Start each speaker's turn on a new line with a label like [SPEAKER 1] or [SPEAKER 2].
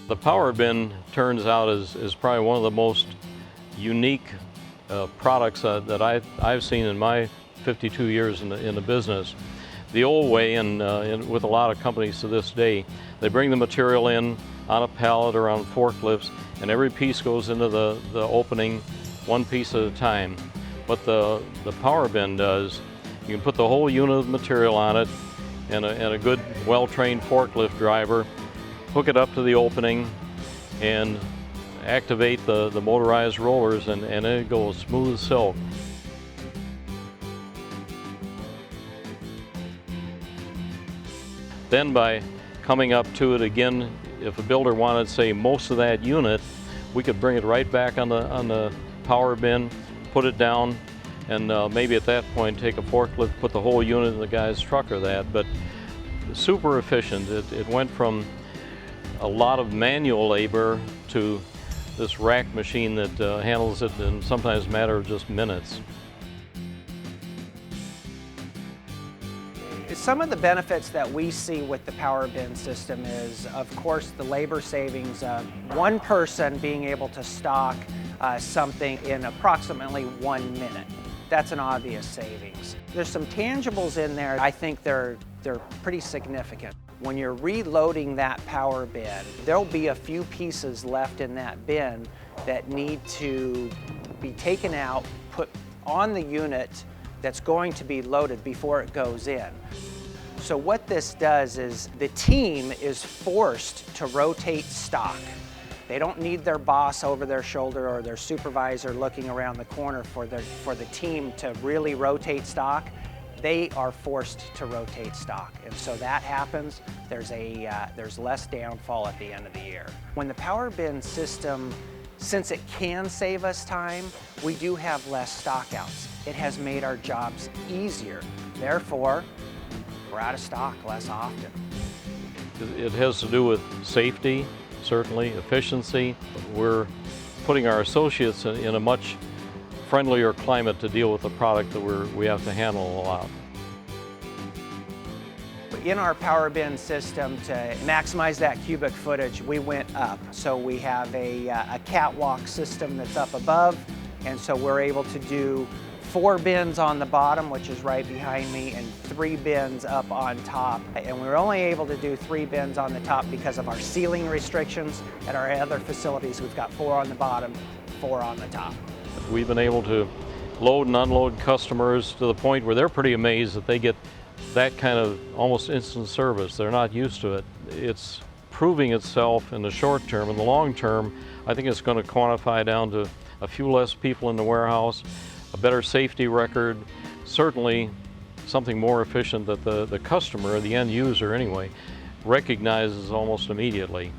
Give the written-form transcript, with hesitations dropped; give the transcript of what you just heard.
[SPEAKER 1] The power bin turns out is probably one of the most unique products that I've seen in my 52 years in the business. The old way, and with a lot of companies to this day, they bring the material in on a pallet or on forklifts, and every piece goes into the opening one piece at a time. What the power bin does, you can put the whole unit of material on it, and a good well-trained forklift driver, hook it up to the opening and activate the motorized rollers, and it goes smooth as silk. Then by coming up to it again, if a builder wanted, say, most of that unit, we could bring it right back on the power bin, put it down, and maybe at that point take a forklift, put the whole unit in the guy's truck or that. But super efficient. It went from a lot of manual labor to this rack machine that handles it in sometimes a matter of just minutes.
[SPEAKER 2] Some of the benefits that we see with the power bin system is, of course, the labor savings of one person being able to stock something in approximately 1 minute. That's an obvious savings. There's some tangibles in there. I think they're pretty significant. When you're reloading that power bin, there'll be a few pieces left in that bin that need to be taken out, put on the unit that's going to be loaded before it goes in. So what this does is the team is forced to rotate stock. They don't need their boss over their shoulder or their supervisor looking around the corner for the team to really rotate stock. They are forced to rotate stock, and so that happens. There's less downfall at the end of the year. When the power bin system, since it can save us time, we do have less stockouts. It has made our jobs easier. Therefore, we're out of stock less often.
[SPEAKER 1] It has to do with safety, certainly, efficiency. We're putting our associates in a much friendlier climate to deal with the product that we have to handle a lot.
[SPEAKER 2] In our power bin system, to maximize that cubic footage, we went up. So we have a catwalk system that's up above, and so we're able to do 4 bins on the bottom, which is right behind me, and 3 bins up on top. And we were only able to do 3 bins on the top because of our ceiling restrictions. At our other facilities, we've got 4 on the bottom, 4 on the top.
[SPEAKER 1] We've been able to load and unload customers to the point where they're pretty amazed that they get that kind of almost instant service. They're not used to it. It's proving itself in the short term. In the long term, I think it's going to quantify down to a few less people in the warehouse, a better safety record, certainly something more efficient that the customer, the end user anyway, recognizes almost immediately.